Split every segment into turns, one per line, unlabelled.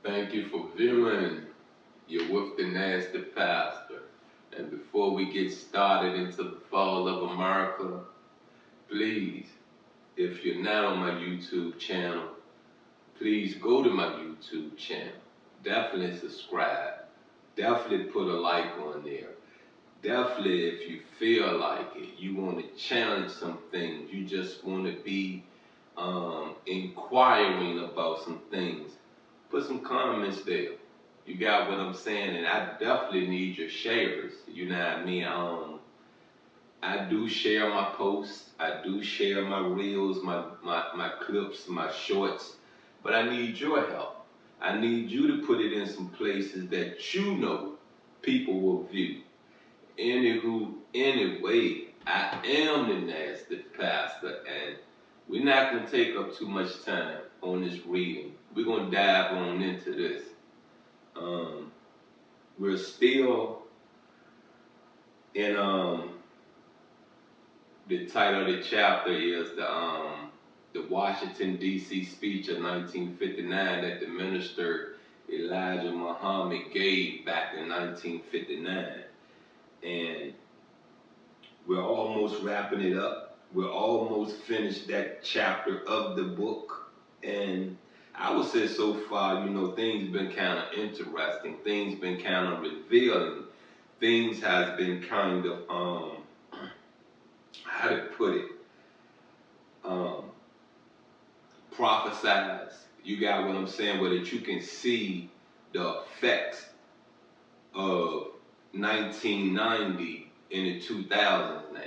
Thank you for viewing. You're with the Nasty Pastor. And before we get started into the fall of America, please, if you're not on my YouTube channel, please go to my YouTube channel. Definitely subscribe. Definitely put a like on there. Definitely, if you feel like it, you want to challenge some things, you just want to be inquiring about some things, put some comments there. You got what I'm saying? And I definitely need your shares. You know what I mean? I do share my posts. I do share my reels, my clips, my shorts. But I need your help. I need you to put it in some places that you know people will view. Anyway, I am the Nasty Pastor, and we're not going to take up too much time on this reading. We're going to dive on into this. We're still in, the title of the chapter is the Washington, D.C. speech of 1959 that the minister Elijah Muhammad gave back in 1959. And we're almost wrapping it up. We're almost finished that chapter of the book. And I would say so far, you know, things been kind of interesting. Things been kind of revealing. Things has been kind of, how to put it, prophesized. You got what I'm saying? Where that you can see the effects of 1990 in the 2000s now.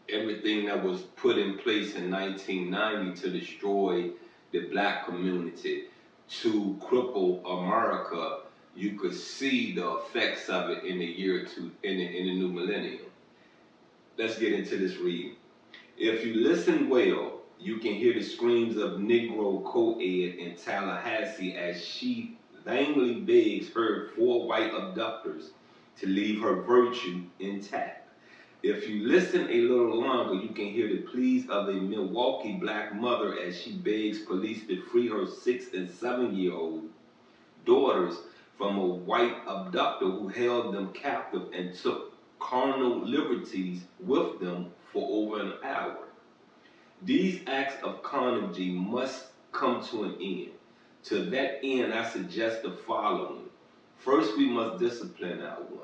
Everything that was put in place in 1990 to destroy the black community, to cripple America, you could see the effects of it in the in the new millennium. Let's get into this reading. If you listen well, you can hear the screams of Negro co-ed in Tallahassee as she vainly begs her 4 white abductors to leave her virtue intact. If you listen a little longer, you can hear the pleas of a Milwaukee black mother as she begs police to free her 6- and 7-year-old daughters from a white abductor who held them captive and took carnal liberties with them for over an hour. These acts of carnage must come to an end. To that end, I suggest the following. First, we must discipline our women.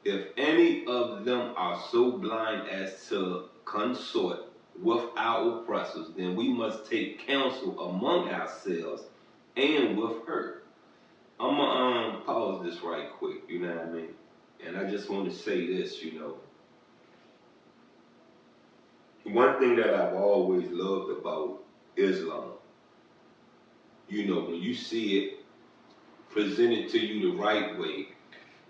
If any of them are so blind as to consort with our oppressors, then we must take counsel among ourselves and with her. I'm going to pause this right quick, you know what I mean? And I just want to say this, you know. One thing that I've always loved about Islam, you know, when you see it presented to you the right way,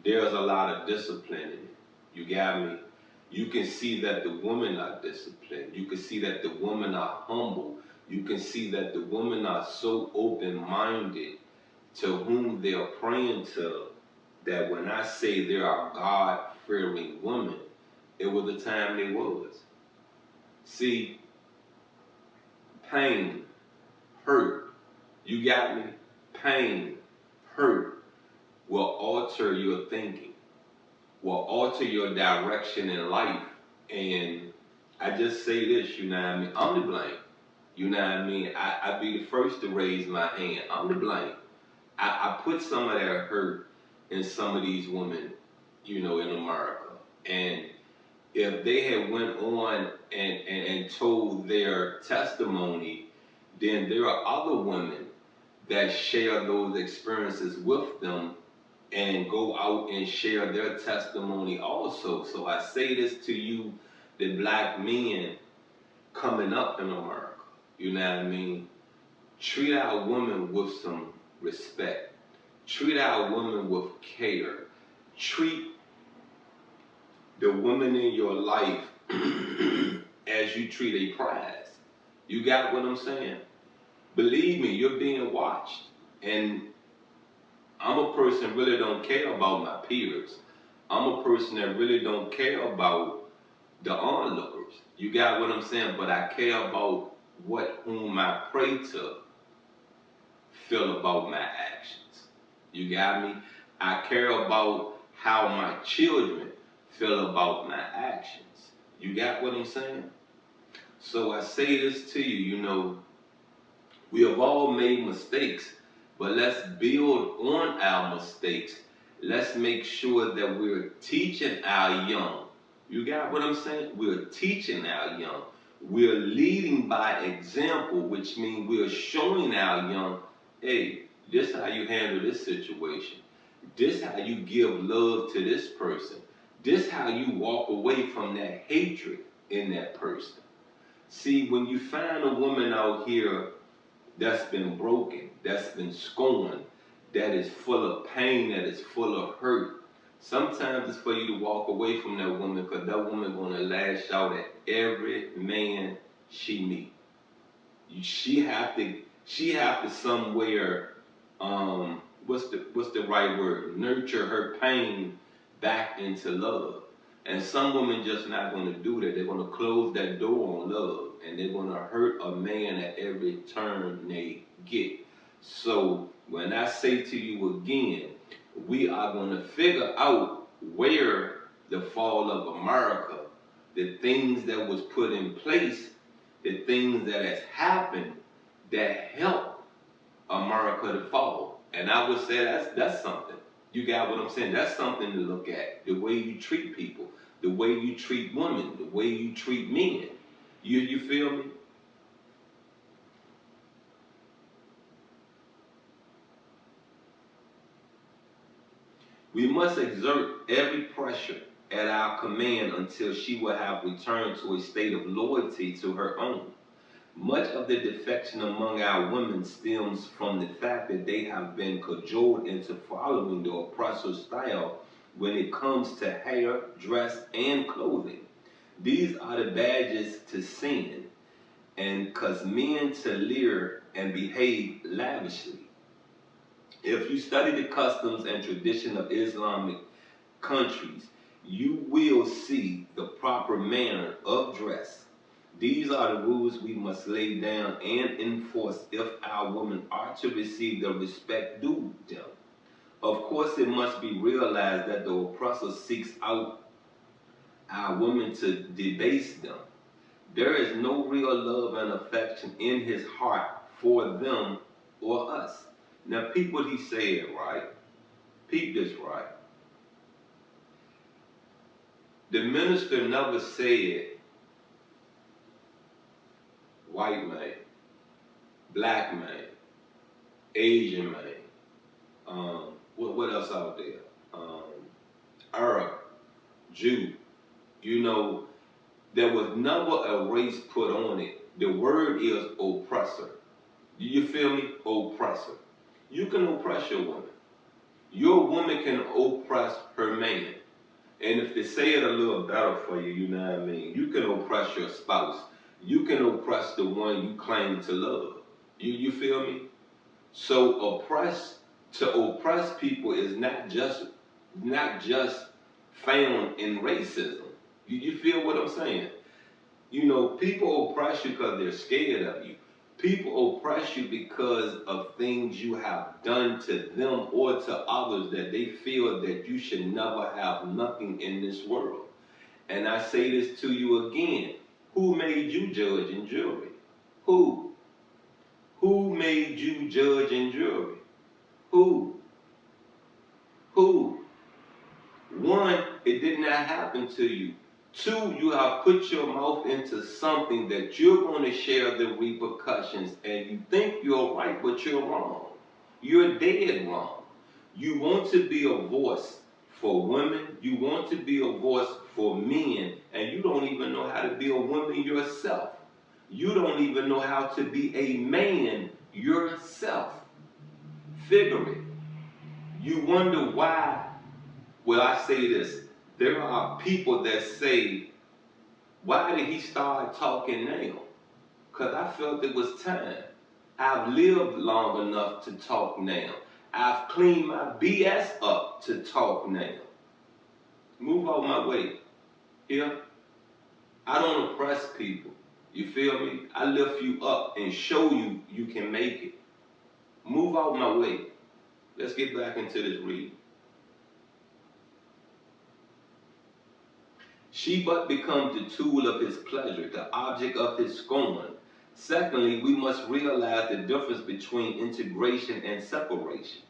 there's a lot of discipline in it. You got me? You can see that the women are disciplined. You can see that the women are humble. You can see that the women are so open-minded to whom they're praying to, that when I say there are God-fearing women, it was the time they was. See, pain, hurt, you got me? Pain, hurt will alter your thinking, will alter your direction in life. And I just say this, you know what I mean? I'm to blame. You know what I mean? I be the first to raise my hand. I'm to blame. I put some of that hurt in some of these women, you know, in America. And if they had went on and told their testimony, then there are other women that share those experiences with them and go out and share their testimony also. So I say this to you, the black men coming up in America, you know what I mean? Treat our women with some respect. Treat our women with care. Treat the women in your life as you treat a prize. You got what I'm saying? Believe me, you're being watched. And I'm a person really don't care about my peers. I'm a person that really don't care about the onlookers. You got what I'm saying? But I care about whom I pray to feel about my actions. You got me? I care about how my children feel about my actions. You got what I'm saying? So I say this to you, we have all made mistakes, but let's build on our mistakes. Let's make sure that we're teaching our young. You got what I'm saying? We're teaching our young. We're leading by example, which means we're showing our young, hey, this how you handle this situation. This how you give love to this person. This how you walk away from that hatred in that person. See, when you find a woman out here that's been broken, that's been scorned, that is full of pain, that is full of hurt, sometimes it's for you to walk away from that woman because that woman gonna lash out at every man she meet. She have to somewhere, what's the right word? Nurture her pain back into love. And some women just not gonna do that. They're gonna close that door on love, and they're gonna hurt a man at every turn they get. So when I say to you again, we are gonna figure out where the fall of America, the things that was put in place, the things that has happened that help America to fall. And I would say that's something. You got what I'm saying? That's something to look at. The way you treat people, the way you treat women, the way you treat men. You feel me? We must exert every pressure at our command until she will have returned to a state of loyalty to her own. Much of the defection among our women stems from the fact that they have been cajoled into following the oppressor's style when it comes to hair, dress, and clothing. These are the badges to sin and cause men to leer and behave lavishly. If you study the customs and tradition of Islamic countries, you will see the proper manner of dress. These are the rules we must lay down and enforce if our women are to receive the respect due them. Of course, it must be realized that the oppressor seeks out our women to debase them. There is no real love and affection in his heart for them or us. Now, peep what he said, right? Peep this, right? The minister never said white man, black man, Asian man, what else out there? Arab, Jew. There was never a race put on it. The word is oppressor. Do you feel me? Oppressor. You can oppress your woman. Your woman can oppress her man. And if they say it a little better for you, you know what I mean? You can oppress your spouse. You can oppress the one you claim to love. You feel me? So to oppress people is not just found in racism. You feel what I'm saying? People oppress you because they're scared of you. People oppress you because of things you have done to them or to others that they feel that you should never have nothing in this world. And I say this to you again. Who made you judge and jury? Who? Who made you judge and jury? Who? Who? One, it did not happen to you. Two, you have put your mouth into something that you're going to share the repercussions, and you think you're right, but you're wrong. You're dead wrong. You want to be a voice for women, you want to be a voice for men, and you don't even know how to be a woman yourself. You don't even know how to be a man yourself. Figure it. You wonder why. Well, I say this. There are people that say, why did he start talking now? Because I felt it was time. I've lived long enough to talk now. I've cleaned my BS up to talk now. Move out my way. Here, I don't oppress people. You feel me? I lift you up and show you you can make it. Move out my way. Let's get back into this reading. She but becomes the tool of his pleasure, the object of his scorn. Secondly, we must realize the difference between integration and separation.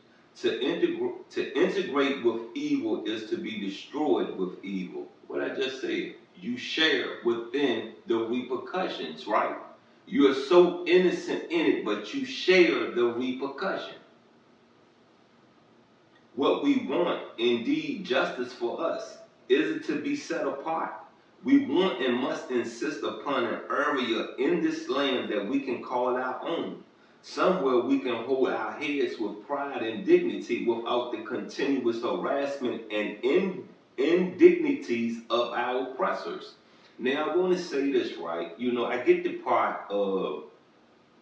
To integrate with evil is to be destroyed with evil. What I just said, you share within the repercussions, right? You're so innocent in it, but you share the repercussion. What we want, indeed, justice for us, is it to be set apart. We want and must insist upon an area in this land that we can call our own. Somewhere we can hold our heads with pride and dignity without the continuous harassment and indignities of our oppressors. Now, I want to say this, right? You know, I get the part of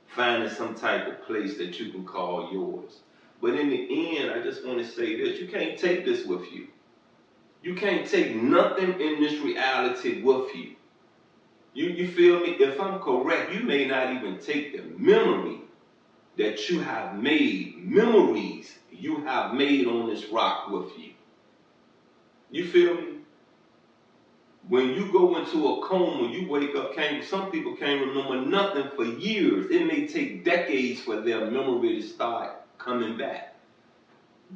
finding some type of place that you can call yours. But in the end, I just want to say this. You can't take this with you. You can't take nothing in this reality with you. You feel me? If I'm correct, you may not even take the memory that you have made, memories you have made on this rock with you. You feel me? When you go into a coma, you wake up, some people can't remember nothing for years. It may take decades for their memory to start coming back.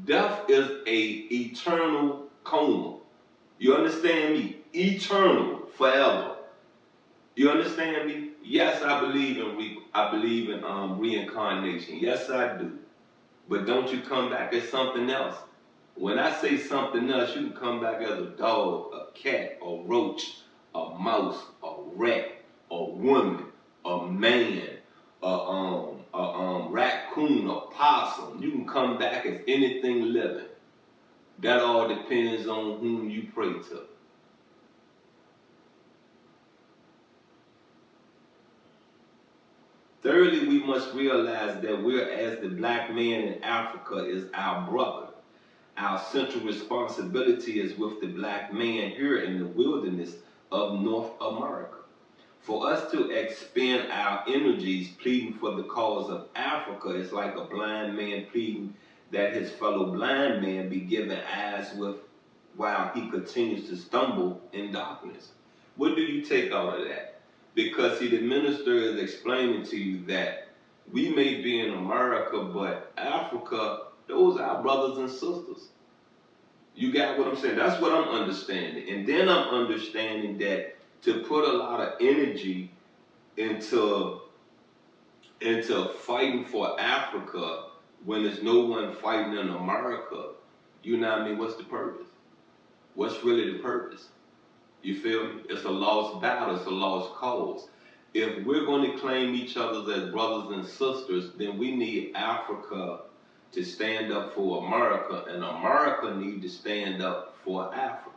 Death is a eternal coma. You understand me? Eternal, forever. You understand me? Yes, I believe in reincarnation. Yes, I do. But don't you come back as something else? When I say something else, you can come back as a dog, a cat, a roach, a mouse, a rat, a woman, a man, a raccoon, a possum. You can come back as anything living. That all depends on whom you pray to. Thirdly, we must realize that we're, as the black man in Africa is our brother. Our central responsibility is with the black man here in the wilderness of North America. For us to expend our energies pleading for the cause of Africa is like a blind man pleading that his fellow blind man be given eyes with while he continues to stumble in darkness. What do you take out of that? Because see, the minister is explaining to you that we may be in America, but Africa, those are our brothers and sisters. You got what I'm saying? That's what I'm understanding. And then I'm understanding that to put a lot of energy into fighting for Africa when there's no one fighting in America, you know what I mean? What's the purpose? What's really the purpose? You feel me? It's a lost battle. It's a lost cause. If we're going to claim each other as brothers and sisters, then we need Africa to stand up for America, and America need to stand up for Africa.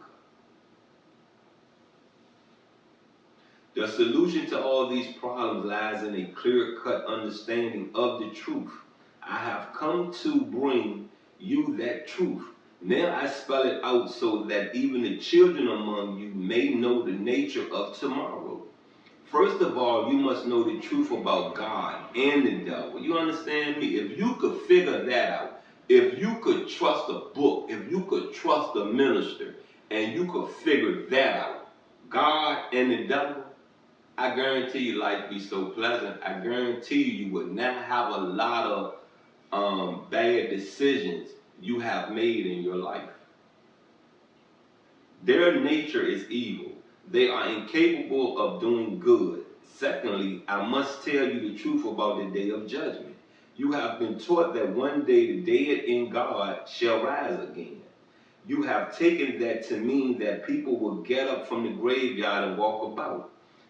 The solution to all these problems lies in a clear-cut understanding of the truth. I have come to bring you that truth. Now I spell it out so that even the children among you may know the nature of tomorrow. First of all, you must know the truth about God and the devil. You understand me? If you could figure that out, if you could trust a book, if you could trust a minister, and you could figure that out, God and the devil, I guarantee you life be so pleasant. I guarantee you would not have a lot of bad decisions you have made in your life. Their nature is evil. They are incapable of doing good. Secondly, I must tell you the truth about the day of judgment. You have been taught that one day the dead in God shall rise again. You have taken that to mean that people will get up from the graveyard and walk about.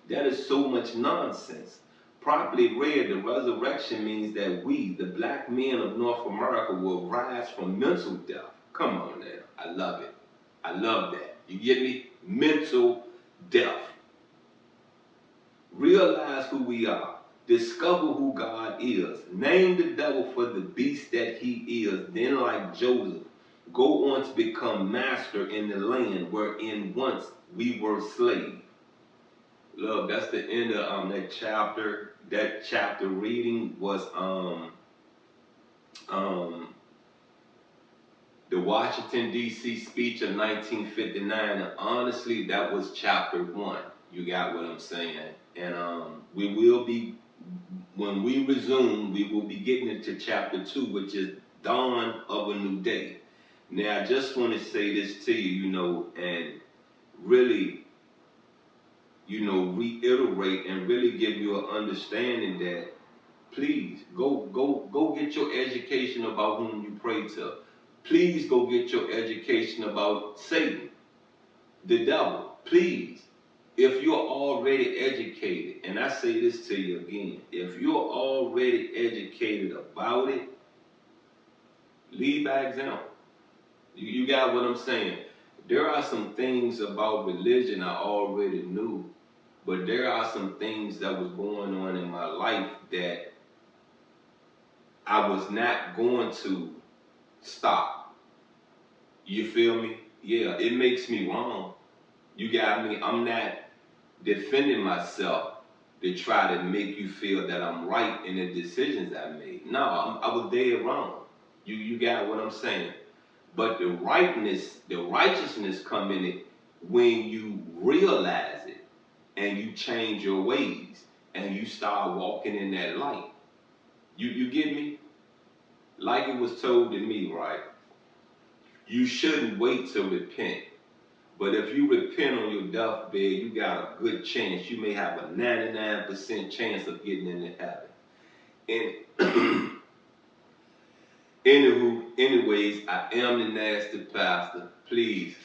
That is so much nonsense. Properly read, the resurrection means that we, the black men of North America, will rise from mental death. Come on now. I love it. I love that. You get me? Mental death. Realize who we are. Discover who God is. Name the devil for the beast that he is. Then, like Joseph, go on to become master in the land wherein once we were slaves. Look, that's the end of that chapter. That chapter reading was the Washington, D.C. speech of 1959, and honestly, that was chapter 1. You got what I'm saying? And we will be, when we resume, we will be getting into chapter 2, which is Dawn of a New Day. Now, I just want to say this to you, and really, reiterate and really give you an understanding that please go get your education about whom you pray to. Please go get your education about Satan, the devil. Please. If you're already educated, and I say this to you again, if you're already educated about it, lead by example. You got what I'm saying? There are some things about religion I already knew, but there are some things that was going on in my life that I was not going to stop. You feel me? Yeah, it makes me wrong. You got me? I'm not defending myself to try to make you feel that I'm right in the decisions I made. No, I was dead wrong. You got what I'm saying? But the righteousness come in it when you realize it and you change your ways and you start walking in that light. You get me? Like it was told to me, right? You shouldn't wait to repent. But if you repent on your deathbed, you got a good chance. You may have a 99% chance of getting into heaven. And anyways, I am the Nasty Pastor. Please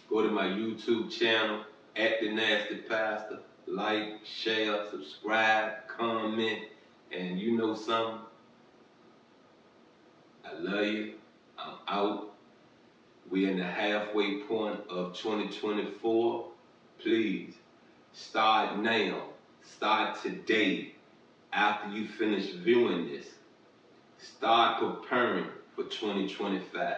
go to my YouTube channel at the Nasty Pastor. Like, share, subscribe, comment, and you know something? I love you. I'm out. We're in the halfway point of 2024. Please, start now. Start today. After you finish viewing this, start preparing for 2025.